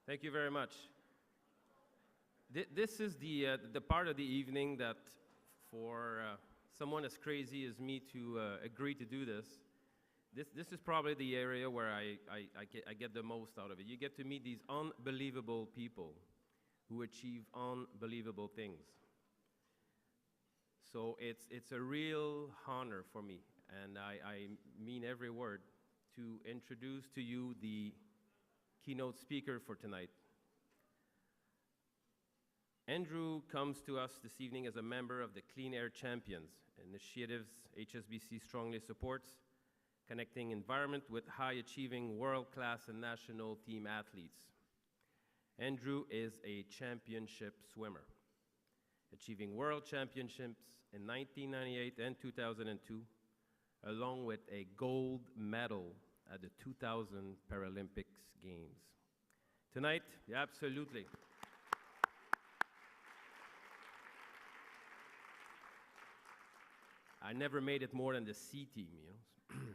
Thank you very much. This is the part of the evening that for someone as crazy as me to agree to do this is probably the area where I get the most out of it. You get to meet these unbelievable people who achieve unbelievable things. So it's a real honor for me, and I mean every word, to introduce to you the keynote speaker for tonight. Andrew comes to us this evening as a member of the Clean Air Champions, initiatives HSBC strongly supports, connecting environment with high-achieving world-class and national team athletes. Andrew is a championship swimmer, achieving world championships in 1998 and 2002, along with a gold medal at the 2000 Paralympics Games. Tonight, yeah, absolutely. I never made it more than the C team, you know.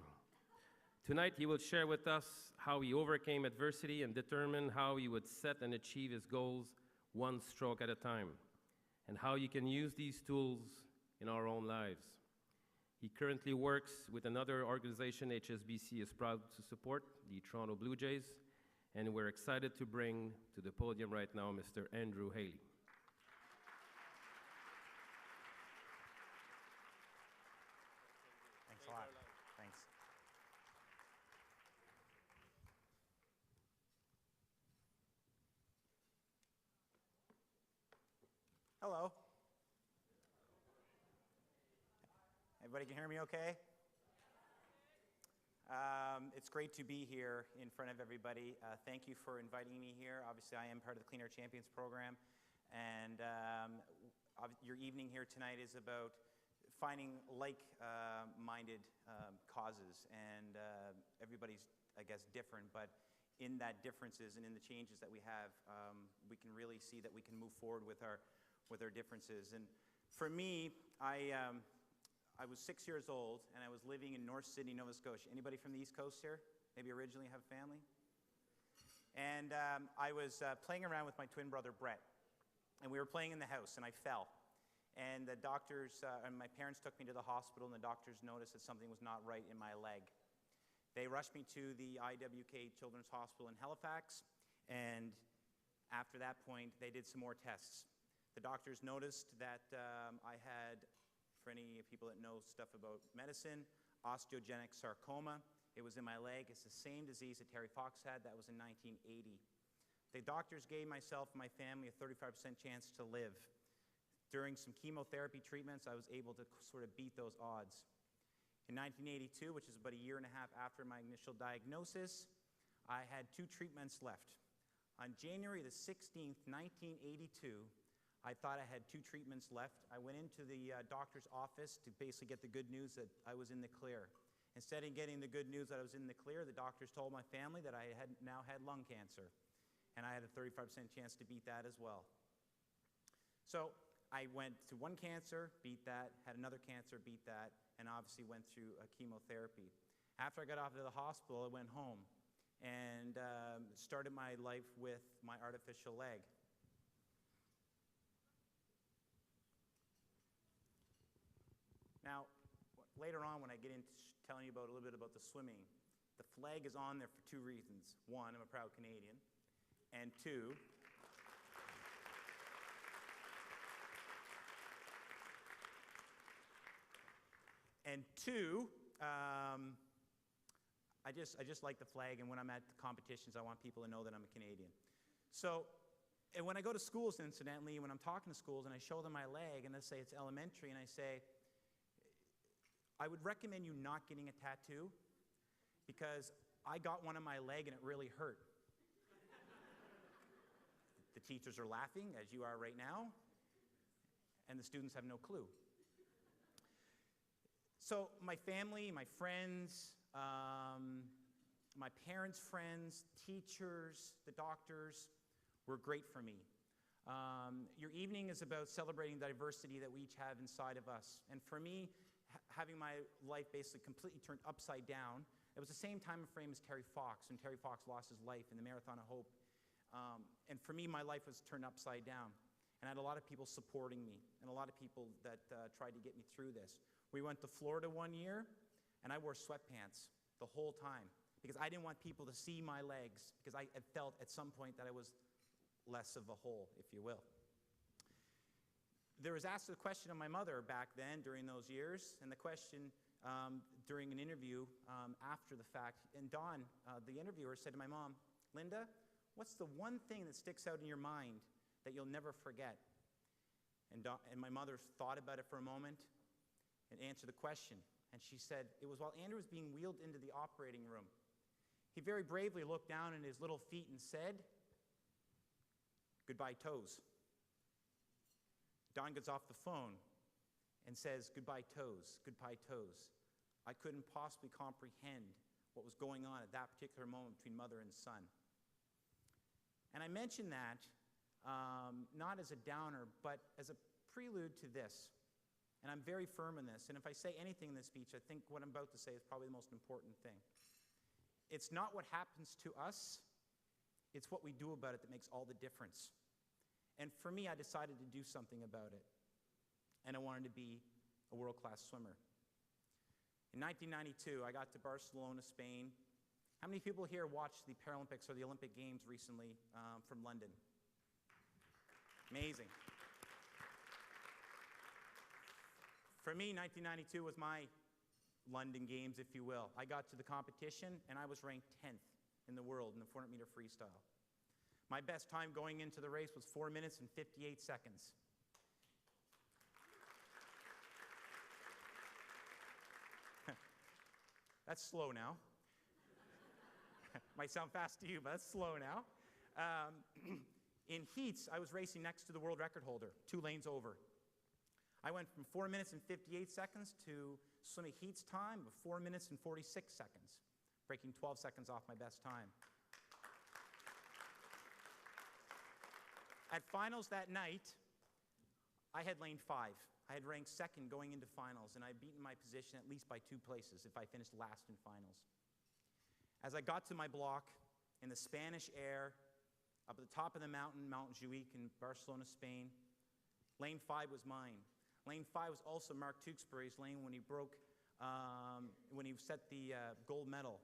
Tonight, he will share with us how he overcame adversity and determined how he would set and achieve his goals one stroke at a time, and how you can use these tools in our own lives. He currently works with another organization HSBC is proud to support, the Toronto Blue Jays, and we're excited to bring to the podium right now Mr. Andrew Haley. Thanks a lot. Thanks. Hello. Everybody can hear me okay? It's great to be here in front of everybody. Thank you for inviting me here. Obviously, I am part of the Clean Air Champions program, and your evening here tonight is about finding like-minded causes, and everybody's, I guess, different, but in that differences and in the changes that we have, we can really see that we can move forward with our differences. And for me, I was 6 years old, and I was living in North Sydney, Nova Scotia. Anybody from the East Coast here? Maybe originally have family? And I was playing around with my twin brother, Brett, and we were playing in the house, and I fell. And the doctors, and my parents took me to the hospital, and the doctors noticed that something was not right in my leg. They rushed me to the IWK Children's Hospital in Halifax, and after that point, they did some more tests. The doctors noticed that I had, for any people that know stuff about medicine, osteogenic sarcoma. It was in my leg. It's the same disease that Terry Fox had. That was in 1980. The doctors gave myself and my family a 35% chance to live. During some chemotherapy treatments, I was able to sort of beat those odds. In 1982, which is about a year and a half after my initial diagnosis, I had 2 treatments left. On January the 16th, 1982, I thought I had 2 treatments left. I went into the doctor's office to basically get the good news that I was in the clear. Instead of getting the good news that I was in the clear, the doctors told my family that I had now had lung cancer, and I had a 35% chance to beat that as well. So I went to one cancer, beat that, had another cancer, beat that, and obviously went through chemotherapy. After I got off of the hospital, I went home and started my life with my artificial leg. Now, later on when I get into telling you a little bit about the swimming, the flag is on there for 2 reasons. 1, I'm a proud Canadian, and 2, I just like the flag, and when I'm at the competitions, I want people to know that I'm a Canadian. So, and when I go to schools, incidentally, when I'm talking to schools and I show them my leg, and they say it's elementary, and I say, I would recommend you not getting a tattoo because I got one on my leg and it really hurt. The teachers are laughing, as you are right now, and the students have no clue. So my family, my friends, my parents' friends, teachers, the doctors were great for me. Your evening is about celebrating the diversity that we each have inside of us. And for me, having my life basically completely turned upside down, it was the same time frame as Terry Fox, when Terry Fox lost his life in the Marathon of Hope And for me, my life was turned upside down. And I had a lot of people supporting me and a lot of people that tried to get me through this. We went to Florida one year, and I wore sweatpants the whole time because I didn't want people to see my legs because I felt at some point that I was less of a hole, if you will. There was asked a question of my mother back then during those years, and the question during an interview after the fact, and Dawn, the interviewer, said to my mom, "Linda, what's the one thing that sticks out in your mind that you'll never forget?" And my mother thought about it for a moment and answered the question. And she said, "It was while Andrew was being wheeled into the operating room. He very bravely looked down at his little feet and said, 'Goodbye, toes.'" Don gets off the phone and says, "Goodbye, toes, goodbye, toes." I couldn't possibly comprehend what was going on at that particular moment between mother and son. And I mention that not as a downer, but as a prelude to this. And I'm very firm in this. And if I say anything in this speech, I think what I'm about to say is probably the most important thing. It's not what happens to us, it's what we do about it that makes all the difference. And for me, I decided to do something about it. And I wanted to be a world-class swimmer. In 1992, I got to Barcelona, Spain. How many people here watched the Paralympics or the Olympic Games recently from London? Amazing. For me, 1992 was my London Games, if you will. I got to the competition, and I was ranked 10th in the world in the 400-meter freestyle. My best time going into the race was 4 minutes and 58 seconds. That's slow now. Might sound fast to you, but that's slow now. In heats, I was racing next to the world record holder, 2 lanes over. I went from 4 minutes and 58 seconds to swimming heats time of 4 minutes and 46 seconds, breaking 12 seconds off my best time. At finals that night, I had lane 5. I had ranked 2nd going into finals, and I had beaten my position at least by 2 places if I finished last in finals. As I got to my block in the Spanish air, up at the top of the mountain, Mount Juic in Barcelona, Spain, lane 5 was mine. Lane 5 was also Mark Tewksbury's lane when he when he set the gold medal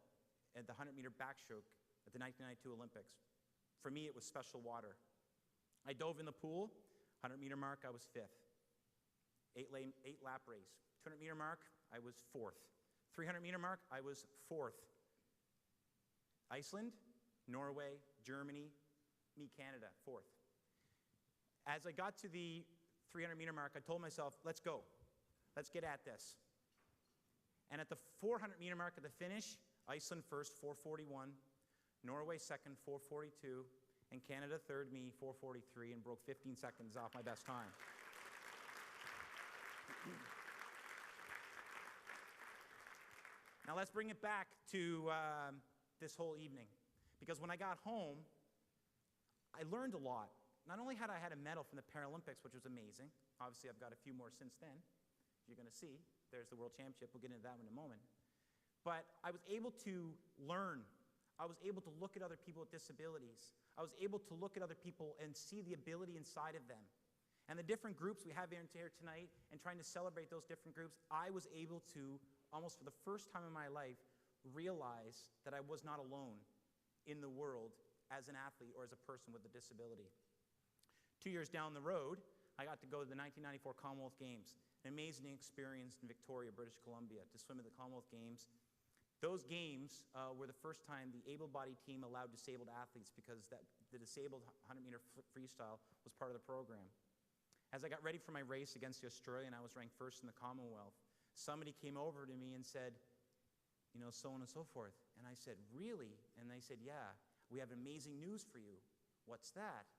at the 100-meter backstroke at the 1992 Olympics. For me, it was special water. I dove in the pool, 100-meter mark, I was 5th. 8-lap race. 200-meter mark, I was 4th. 300-meter mark, I was 4th. Iceland, Norway, Germany, me, Canada, 4th. As I got to the 300-meter mark, I told myself, let's go. Let's get at this. And at the 400-meter mark at the finish, Iceland first, 4:41. Norway second, 4:42. And Canada third, me, 4:43, and broke 15 seconds off my best time. Now let's bring it back to this whole evening. Because when I got home, I learned a lot. Not only had I had a medal from the Paralympics, which was amazing. Obviously, I've got a few more since then. You're going to see. There's the World Championship. We'll get into that in a moment. But I was able to learn. I was able to look at other people with disabilities. I was able to look at other people and see the ability inside of them. And the different groups we have here tonight and trying to celebrate those different groups, I was able to, almost for the first time in my life, realize that I was not alone in the world as an athlete or as a person with a disability. 2 years down the road, I got to go to the 1994 Commonwealth Games, an amazing experience in Victoria, British Columbia, to swim at the Commonwealth Games. Those games were the first time the able-bodied team allowed disabled athletes because the disabled 100-meter freestyle was part of the program. As I got ready for my race against the Australian, I was ranked 1st in the Commonwealth. Somebody came over to me and said, you know, so on and so forth. And I said, really? And they said, yeah, we have amazing news for you. What's that?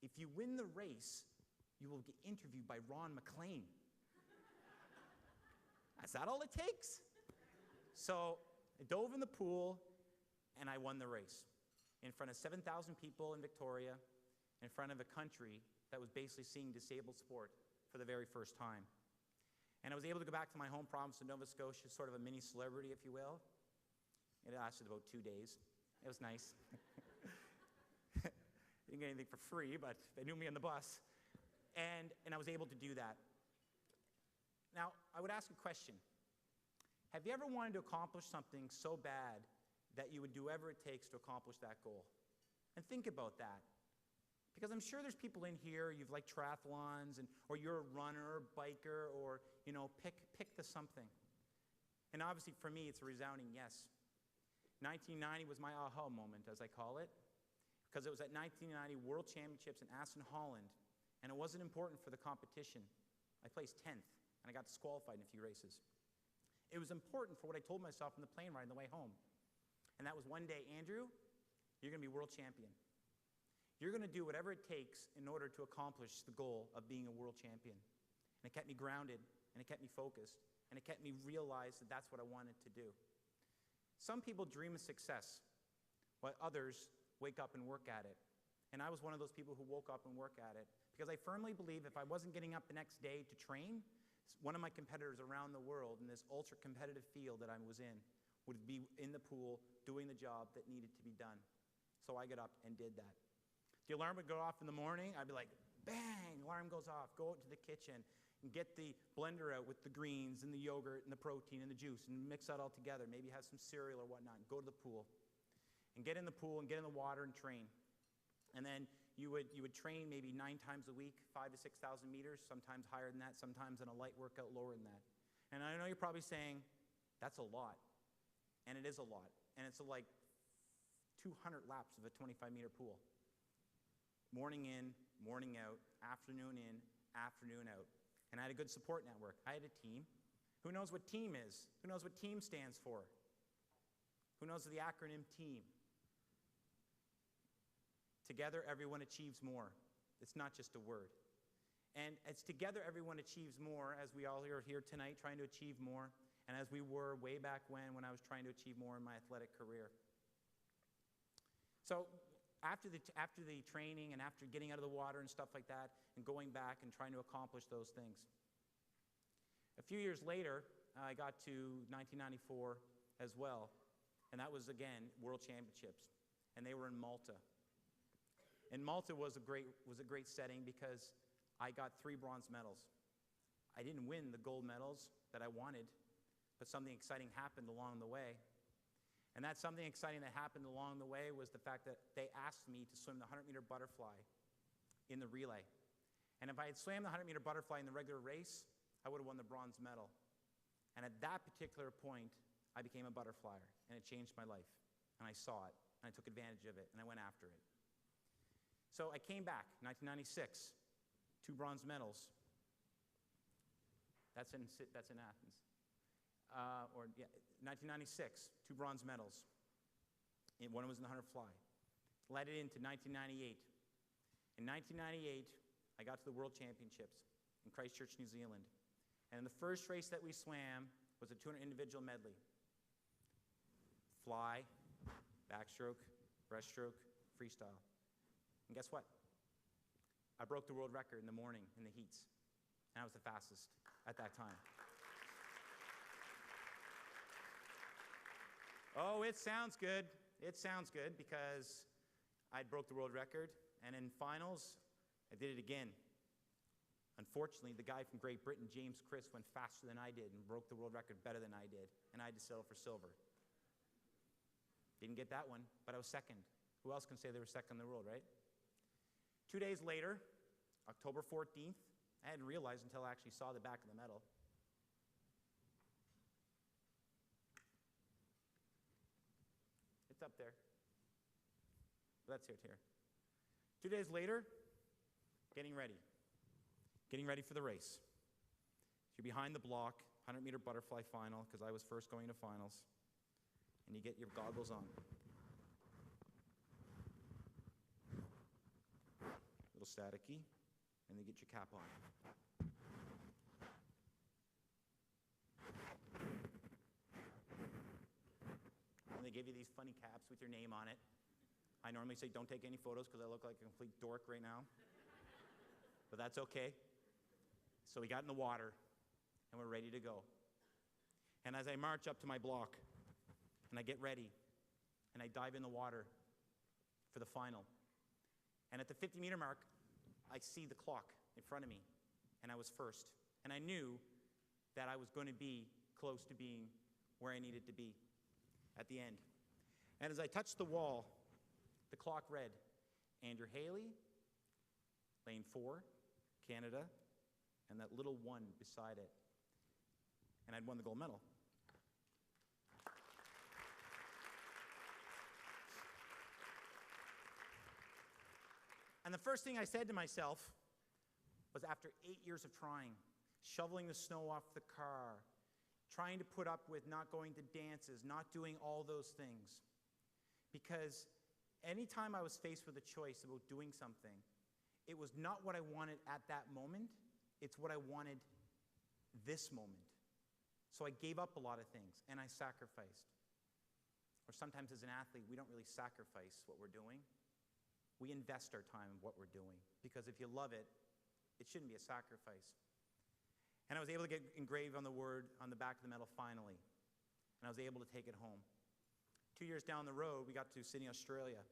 If you win the race, you will get interviewed by Ron McLean. Is that all it takes? So I dove in the pool, and I won the race in front of 7,000 people in Victoria, in front of a country that was basically seeing disabled sport for the very first time. And I was able to go back to my home province of Nova Scotia, sort of a mini celebrity, if you will. It lasted about 2 days. It was nice. Didn't get anything for free, but they knew me on the bus. And I was able to do that. Now, I would ask a question. Have you ever wanted to accomplish something so bad that you would do whatever it takes to accomplish that goal? And think about that. Because I'm sure there's people in here, you've liked triathlons, or you're a runner, biker, or, pick the something. And obviously for me, it's a resounding yes. 1990 was my aha moment, as I call it, because it was at 1990 World Championships in Assen, Holland, and it wasn't important for the competition. I placed 10th, and I got disqualified in a few races. It was important for what I told myself on the plane ride on the way home. And that was one day, Andrew, you're going to be world champion. You're going to do whatever it takes in order to accomplish the goal of being a world champion. And it kept me grounded, and it kept me focused, and it kept me realize that that's what I wanted to do. Some people dream of success, while others wake up and work at it. And I was one of those people who woke up and worked at it, because I firmly believe if I wasn't getting up the next day to train, one of my competitors around the world in this ultra-competitive field that I was in would be in the pool doing the job that needed to be done. So I got up and did that. The alarm would go off in the morning. I'd be like, bang, alarm goes off. Go out to the kitchen and get the blender out with the greens and the yogurt and the protein and the juice and mix that all together. Maybe have some cereal or whatnot. Go to the pool and get in the pool and get in the water and train. And then you would train maybe 9 times a week, 5,000 to 6,000 meters, sometimes higher than that, sometimes in a light workout lower than that. And I know you're probably saying, that's a lot. And it is a lot. And it's like 200 laps of a 25-meter pool. Morning in, morning out, afternoon in, afternoon out. And I had a good support network. I had a team. Who knows what team is? Who knows what team stands for? Who knows the acronym TEAM? Together, everyone achieves more. It's not just a word. And it's together, everyone achieves more, as we all are here tonight trying to achieve more, and as we were way back when I was trying to achieve more in my athletic career. So after the training and after getting out of the water and stuff like that and going back and trying to accomplish those things. A few years later, I got to 1994 as well, and that was, again, World Championships, and they were in Malta. And Malta was a great setting because I got 3 bronze medals. I didn't win the gold medals that I wanted, but something exciting happened along the way. And that something exciting that happened along the way was the fact that they asked me to swim the 100-meter butterfly in the relay. And if I had swam the 100-meter butterfly in the regular race, I would have won the bronze medal. And at that particular point, I became a butterflyer, and it changed my life. And I saw it, and I took advantage of it, and I went after it. So I came back, 1996, 2 bronze medals. That's in Athens. 1996, 2 bronze medals. One was in the 100 fly. Led it into 1998. In 1998, I got to the World Championships in Christchurch, New Zealand. And the first race that we swam was a 200 individual medley. Fly, backstroke, breaststroke, freestyle. And guess what? I broke the world record in the morning in the heats. And I was the fastest at that time. Oh, it sounds good. It sounds good because I broke the world record. And in finals, I did it again. Unfortunately, the guy from Great Britain, James Chris, went faster than I did and broke the world record better than I did. And I had to settle for silver. Didn't get that one, but I was second. Who else can say they were second in the world, right? 2 days later, October 14th, I hadn't realized until I actually saw the back of the medal. It's up there. That's it here. 2 days later, getting ready for the race. You're behind the block, 100-meter butterfly final, because I was first going to finals, and you get your goggles on. Little staticky, and then get your cap on. And they give you these funny caps with your name on it. I normally say don't take any photos because I look like a complete dork right now. But that's okay. So we got in the water, and we're ready to go. And as I march up to my block, and I get ready, and I dive in the water for the final. And And at the 50-meter mark, I see the clock in front of me, and I was first. And I knew that I was going to be close to being where I needed to be at the end. And as I touched the wall, the clock read, Andrew Haley, lane 4, Canada, and that little 1 beside it. And I'd won the gold medal. And the first thing I said to myself was, after 8 years of trying, shoveling the snow off the car, trying to put up with not going to dances, not doing all those things, because anytime I was faced with a choice about doing something, it was not what I wanted at that moment, it's what I wanted this moment. So I gave up a lot of things, and I sacrificed. Or sometimes as an athlete, we don't really sacrifice what we're doing. We invest our time in what we're doing, because if you love it, it shouldn't be a sacrifice. And I was able to get engraved on the word on the back of the medal finally, and I was able to take it home. 2 years down the road, we got to Sydney, Australia.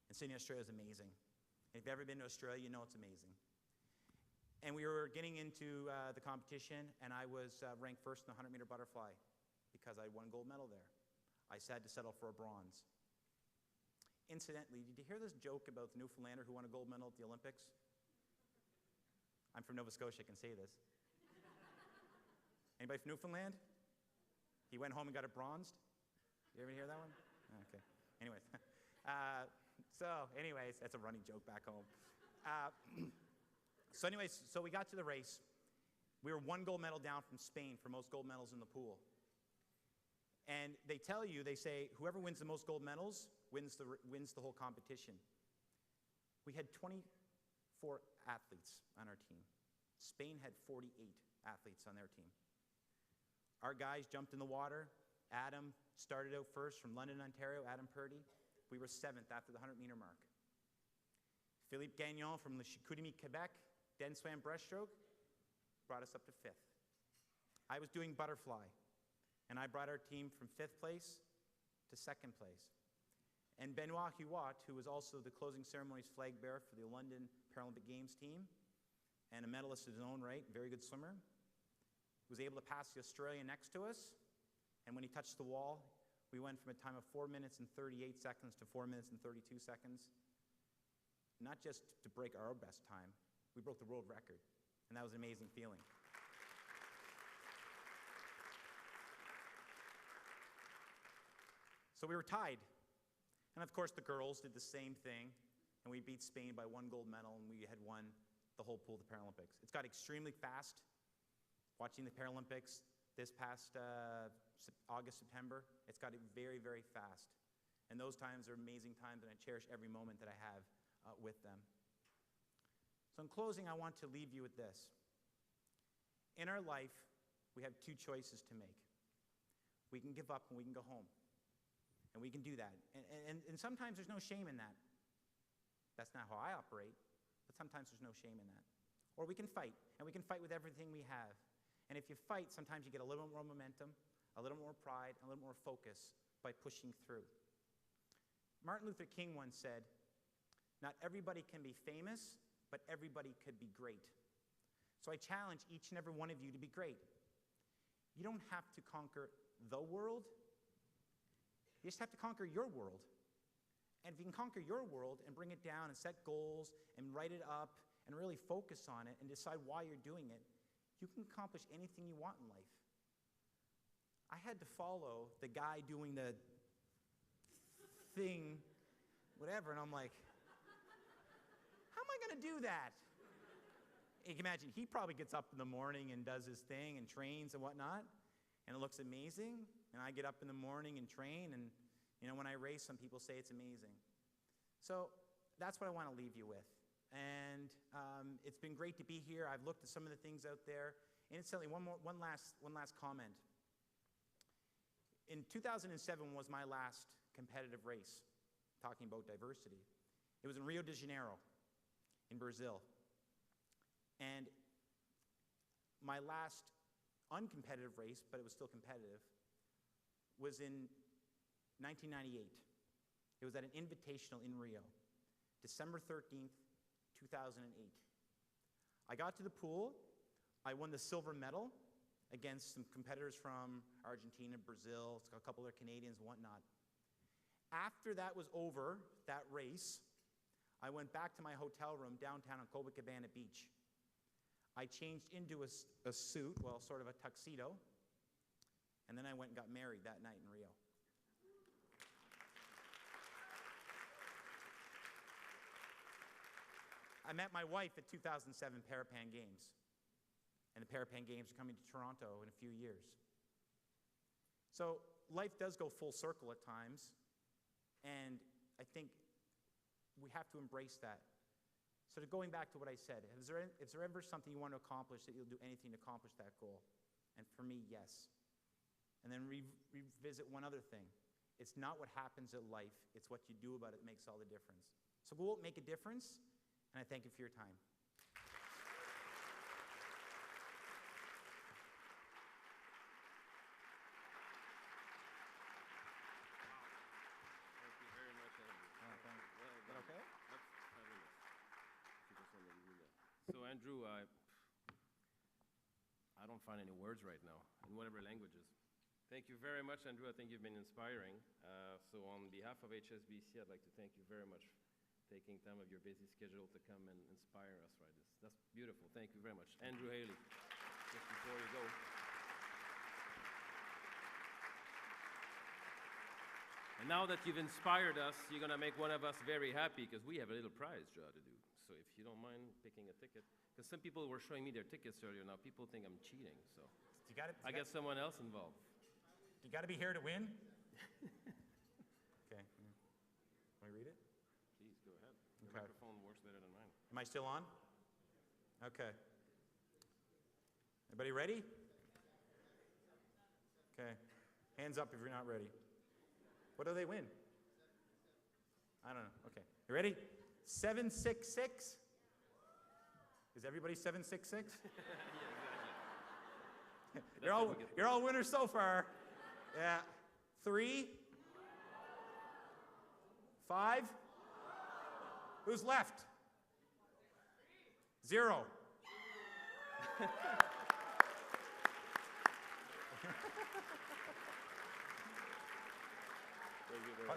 And Sydney, Australia is amazing. And if you've ever been to Australia, you know it's amazing. And we were getting into the competition, and I was ranked first in the 100-meter butterfly because I won gold medal there. I had to settle for a bronze. Incidentally, did you hear this joke about the Newfoundlander who won a gold medal at the Olympics? I'm from Nova Scotia, I can say this. Anybody from Newfoundland? He went home and got it bronzed? You ever hear that one? Okay. Anyways. Anyways, that's a running joke back home. So we got to the race. We were 1 gold medal down from Spain for most gold medals in the pool. And they tell you, they say, whoever wins the most gold medals wins the whole competition. We had 24 athletes on our team. Spain had 48 athletes on their team. Our guys jumped in the water. Adam started out first from London, Ontario, Adam Purdy. We were 7th after the 100-meter mark. Philippe Gagnon from Le Chicoutimi, Quebec, then swam breaststroke, brought us up to 5th. I was doing butterfly, and I brought our team from 5th place to 2nd place. And Benoit Huot, who was also the closing ceremony's flag bearer for the London Paralympic Games team, and a medalist in his own right, very good swimmer, was able to pass the Australian next to us. And when he touched the wall, we went from a time of 4 minutes and 38 seconds to 4 minutes and 32 seconds. Not just to break our best time, we broke the world record. And that was an amazing feeling. So we were tied. And of course, the girls did the same thing, and we beat Spain by 1 gold medal, and we had won the whole pool of the Paralympics. It's got extremely fast. Watching the Paralympics this past August, September, it's got it very, very fast. And those times are amazing times, and I cherish every moment that I have with them. So in closing, I want to leave you with this. In our life, we have 2 choices to make. We can give up and we can go home. And we can do that. And sometimes there's no shame in that. That's not how I operate, but sometimes there's no shame in that. Or we can fight, and we can fight with everything we have. And if you fight, sometimes you get a little more momentum, a little more pride, a little more focus by pushing through. Martin Luther King once said, "Not everybody can be famous, but everybody could be great." So I challenge each and every one of you to be great. You don't have to conquer the world. You just have to conquer your world. And if you can conquer your world and bring it down and set goals and write it up and really focus on it and decide why you're doing it, you can accomplish anything you want in life. I had to follow the guy doing the thing, whatever, and I'm like, how am I going to do that? You can imagine, he probably gets up in the morning and does his thing and trains and whatnot, and it looks amazing. And I get up in the morning and train, and when I race, some people say it's amazing. So that's what I want to leave you with. And it's been great to be here. I've looked at some of the things out there. And instantly, one last comment. In 2007 was my last competitive race, talking about diversity. It was in Rio de Janeiro, in Brazil. And my last uncompetitive race, but it was still competitive, was in 1998. It was at an invitational in Rio December 13th, 2008. I got to the pool. I won the silver medal against some competitors from Argentina, Brazil, a couple of Canadians and whatnot. After that was over, that race, I went back to my hotel room downtown on Copacabana Beach. I changed into a suit, well, sort of a tuxedo, and then I went and got married that night in Rio. I met my wife at 2007 Parapan Games, and the Parapan Games are coming to Toronto in a few years. So life does go full circle at times, and I think we have to embrace that. So going back to what I said, is there ever something you want to accomplish that you'll do anything to accomplish that goal? And for me, yes. And then revisit one other thing. It's not what happens in life, it's what you do about it that makes all the difference. So go out and make a difference, and I thank you for your time. Thank you very much, Andrew. Well done. Is that okay? That's fabulous. If you just want to read that. So Andrew, I don't find any words right now, in whatever languages. Thank you very much, Andrew. I think you've been inspiring. So on behalf of HSBC, I'd like to thank you very much for taking time of your busy schedule to come and inspire us like this. That's beautiful. Thank you very much. Andrew Haley, just before you go. And now that you've inspired us, you're going to make one of us very happy because we have a little prize draw to do. So if you don't mind picking a ticket, because some people were showing me their tickets earlier. Now people think I'm cheating, so I get someone else involved. You got to be here to win? Okay. Want to read it? Please, go ahead. Your Okay. microphone works better than mine. Am I still on? Okay. Everybody ready? Okay. Hands up if you're not ready. What do they win? I don't know. Okay. You ready? 766? Is everybody 766? Yeah, exactly. You're all winners so far. Yeah. 3? 5? Who's left? 0.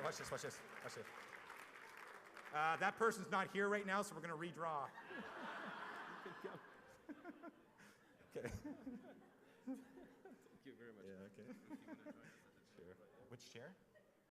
Watch this, watch this, watch this. That person's not here right now, so we're going to redraw. Okay. Thank you very much. Yeah, okay. Sure. Which chair?